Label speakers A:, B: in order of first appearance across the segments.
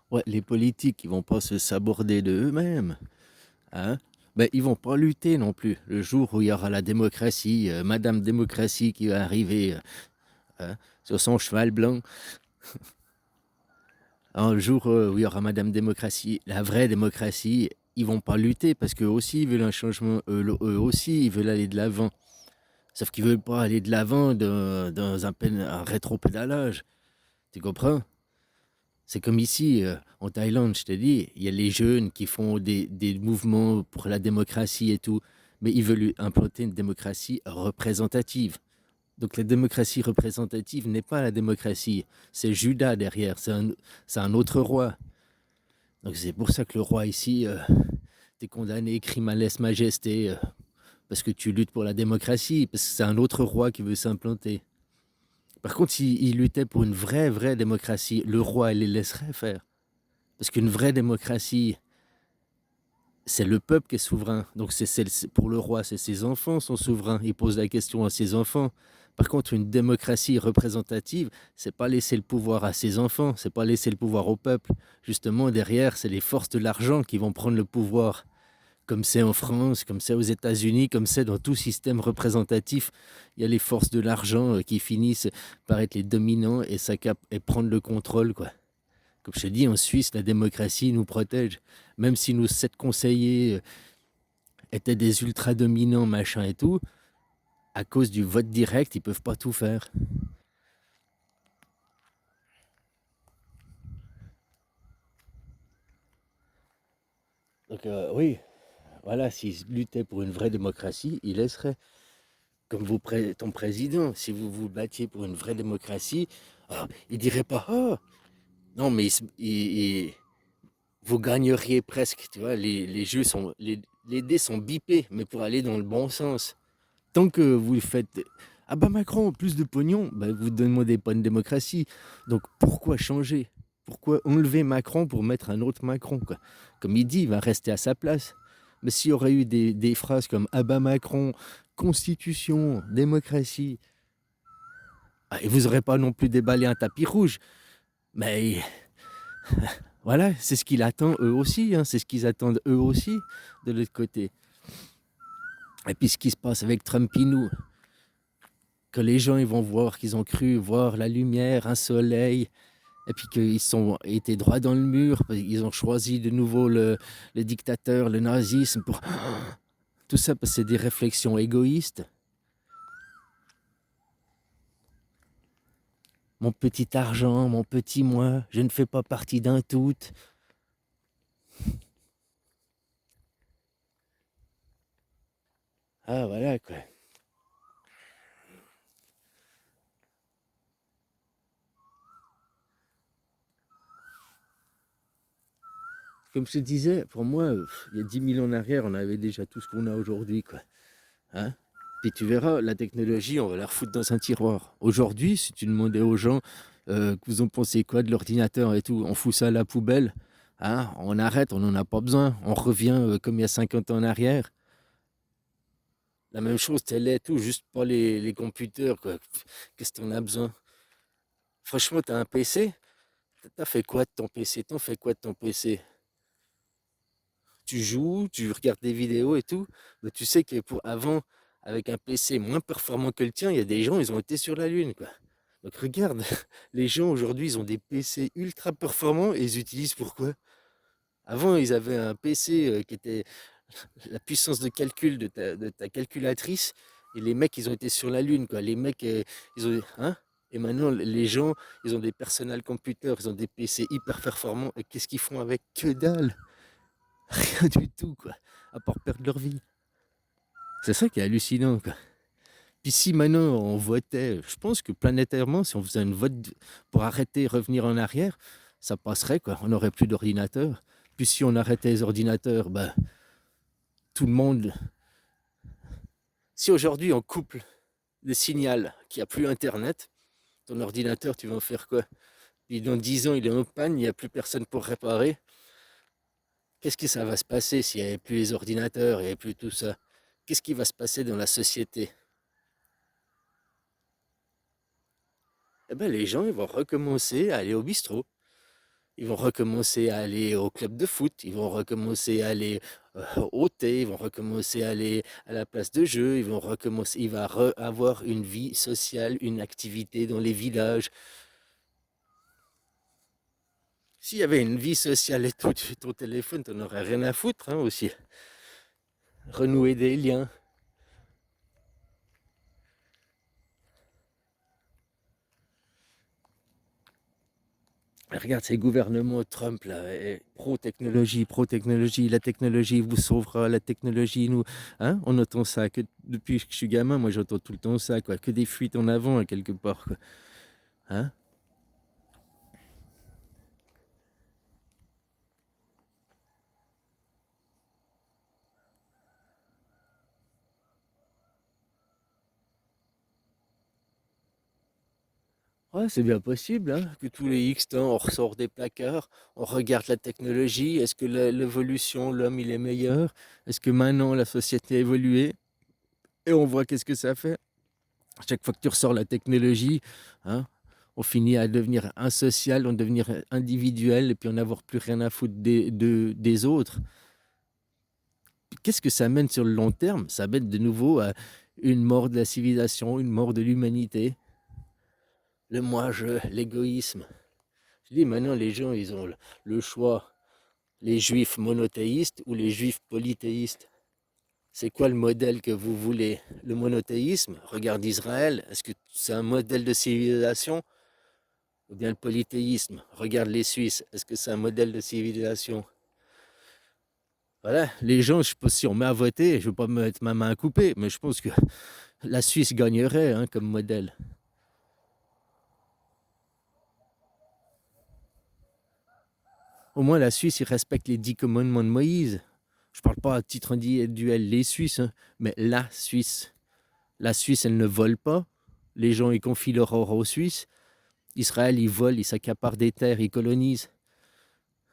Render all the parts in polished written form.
A: Ouais, les politiques, ils vont pas se saborder de eux-mêmes, hein. Ben, ils vont pas lutter non plus. Le jour où il y aura la démocratie, Madame Démocratie qui va arriver, hein, sur son cheval blanc. Un jour où il y aura Madame Démocratie, la vraie démocratie, ils vont pas lutter parce qu'eux aussi ils veulent un changement, eux aussi ils veulent aller de l'avant. Sauf qu'ils veulent pas aller de l'avant dans un rétropédalage. Tu comprends? C'est comme ici, en Thaïlande, je te dis, il y a les jeunes qui font des mouvements pour la démocratie et tout, mais ils veulent implanter une démocratie représentative. Donc la démocratie représentative n'est pas la démocratie, c'est Judas derrière, c'est un autre roi. Donc c'est pour ça que le roi ici, t'es condamné, crime à lèse-majesté, parce que tu luttes pour la démocratie, parce que c'est un autre roi qui veut s'implanter. Par contre, s'il luttait pour une vraie démocratie, le roi il les laisserait faire. Parce qu'une vraie démocratie, c'est le peuple qui est souverain. Donc pour le roi, c'est ses enfants sont souverains. Il pose la question à ses enfants. Par contre, une démocratie représentative, c'est pas laisser le pouvoir à ses enfants, c'est pas laisser le pouvoir au peuple. Justement, derrière, c'est les forces de l'argent qui vont prendre le pouvoir. Comme c'est en France, comme c'est aux États-Unis, comme c'est dans tout système représentatif, il y a les forces de l'argent qui finissent par être les dominants et prendre le contrôle, quoi. Comme je te dis, en Suisse, la démocratie nous protège. Même si nos 7 conseillers étaient des ultra dominants, machin et tout, à cause du vote direct, ils peuvent pas tout faire. Donc oui, voilà, s'ils luttaient pour une vraie démocratie, ils laisseraient, comme ton président, si vous vous battiez pour une vraie démocratie, il dirait pas, non, mais vous gagneriez presque, tu vois, les dés sont bipés, mais pour aller dans le bon sens. Tant que vous faites ah bah Macron, plus de pognon, bah vous demandez pas une démocratie. Donc pourquoi changer? Pourquoi enlever Macron pour mettre un autre Macron, quoi? Comme il dit, il va rester à sa place. Mais s'il y aurait eu des phrases comme ah bah Macron, constitution, démocratie, et vous n'aurez pas non plus déballé un tapis rouge. Mais voilà, c'est ce qu'il attend eux aussi, hein, c'est ce qu'ils attendent eux aussi de l'autre côté. Et puis ce qui se passe avec Trumpinou, que les gens ils vont voir, qu'ils ont cru voir la lumière, un soleil, et puis qu'ils sont été droit dans le mur, ils ont choisi de nouveau le dictateur, le nazisme, pour tout ça parce que c'est des réflexions égoïstes. Mon petit argent, mon petit moi, je ne fais pas partie d'un tout. Ah voilà quoi. Comme je te disais, pour moi, il y a 10 000 ans en arrière, on avait déjà tout ce qu'on a aujourd'hui, quoi. Hein. Puis tu verras, la technologie, on va la refoutre dans un tiroir. Aujourd'hui, si tu demandais aux gens que vous en pensez quoi de l'ordinateur et tout, on fout ça à la poubelle, hein, on arrête, on n'en a pas besoin, on revient comme il y a 50 ans en arrière. La même chose, télé et tout, juste pas les computers, quoi. Qu'est-ce que t'en as besoin? Franchement, t'as un PC? T'as fait quoi de ton PC? T'en fais quoi de ton PC? Tu joues, tu regardes des vidéos et tout, mais tu sais que pour avant, avec un PC moins performant que le tien, il y a des gens, ils ont été sur la Lune, quoi. Donc regarde, les gens aujourd'hui, ils ont des PC ultra performants et ils utilisent pourquoi? Avant, ils avaient un PC qui était la puissance de calcul de ta calculatrice et les mecs, ils ont été sur la Lune, quoi. Les mecs, ils ont... Hein? Et maintenant, les gens, ils ont des personal computers, ils ont des PC hyper performants et qu'est-ce qu'ils font avec? Que dalle! Rien du tout, quoi. À part perdre leur vie. C'est ça qui est hallucinant, quoi. Puis si maintenant on votait, je pense que planétairement, si on faisait une vote pour arrêter, revenir en arrière, ça passerait, quoi. On n'aurait plus d'ordinateurs. Puis si on arrêtait les ordinateurs, ben, tout le monde... Si aujourd'hui on coupe le signal, qu'il n'y a plus Internet, ton ordinateur, tu vas en faire quoi? Puis dans 10 ans, il est en panne, il n'y a plus personne pour réparer. Qu'est-ce que ça va se passer s'il n'y avait plus les ordinateurs, il n'y avait plus tout ça? Qu'est-ce qui va se passer dans la société? Eh ben, les gens ils vont recommencer à aller au bistrot. Ils vont recommencer à aller au club de foot, ils vont recommencer à aller au thé, ils vont recommencer à aller à la place de jeu, il va avoir une vie sociale, une activité dans les villages. S'il y avait une vie sociale et tout, ton téléphone, t'en aurais rien à foutre hein, aussi. Renouer des liens. Regarde ces gouvernements Trump là, pro-technologie, la technologie vous sauvera, la technologie nous. Hein, on entend ça, que depuis que je suis gamin, moi j'entends tout le temps ça, quoi, que des fuites en avant, quelque part. Quoi. Hein. Ouais, c'est bien possible hein, que tous les X temps on ressort des placards, on regarde la technologie, est-ce que l'évolution, l'homme il est meilleur, est-ce que maintenant la société a évolué, et on voit qu'est-ce que ça fait. Chaque fois que tu ressors la technologie, hein, on finit à devenir insocial, on devenir individuel et puis en n'avoir plus rien à foutre des autres. Qu'est-ce que ça mène sur le long terme? Ça mène de nouveau à une mort de la civilisation, une mort de l'humanité. Le moi-je, l'égoïsme. Je dis maintenant les gens, ils ont le choix. Les juifs monothéistes ou les juifs polythéistes. C'est quoi le modèle que vous voulez? Le monothéisme, regarde Israël, est-ce que c'est un modèle de civilisation? Ou bien le polythéisme, regarde les Suisses, est-ce que c'est un modèle de civilisation? Voilà, les gens, je pense, si on met à voter, je ne veux pas me mettre ma main à couper, mais je pense que la Suisse gagnerait hein, comme modèle. Au moins, la Suisse, il respecte les 10 commandements de Moïse. Je ne parle pas à titre individuel les Suisses, hein, mais la Suisse. La Suisse, elle ne vole pas. Les gens, ils confient leur or aux Suisses. Israël, ils volent, ils s'accaparent des terres, ils colonisent.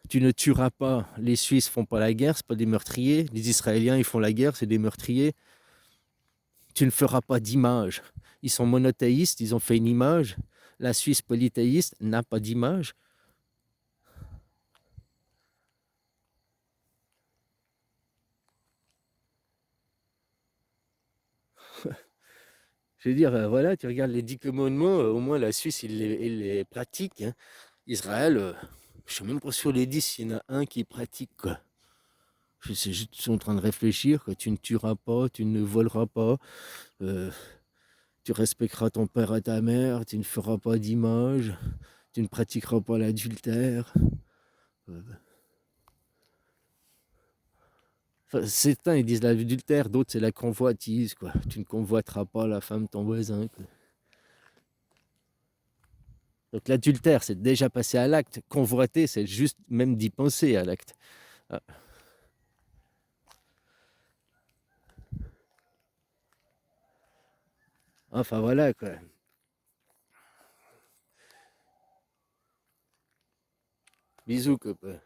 A: Tu ne tueras pas. Les Suisses font pas la guerre, c'est pas des meurtriers. Les Israéliens, ils font la guerre, c'est des meurtriers. Tu ne feras pas d'image. Ils sont monothéistes, ils ont fait une image. La Suisse polythéiste n'a pas d'image. Je veux dire, voilà, tu regardes les 10 commandements, au moins la Suisse, il les pratique. Hein. Israël, je ne suis même pas sur les 10, il y en a un qui pratique. Quoi. Je suis juste en train de réfléchir. Quoi. Tu ne tueras pas, tu ne voleras pas. Euh, Tu respecteras ton père et ta mère, tu ne feras pas d'image, tu ne pratiqueras pas l'adultère. Enfin, certains ils disent l'adultère, d'autres c'est la convoitise. Quoi. Tu ne convoiteras pas la femme de ton voisin. Quoi. Donc l'adultère, c'est déjà passé à l'acte. Convoiter, c'est juste même d'y penser à l'acte. Ah. Enfin voilà quoi. Bisous copain.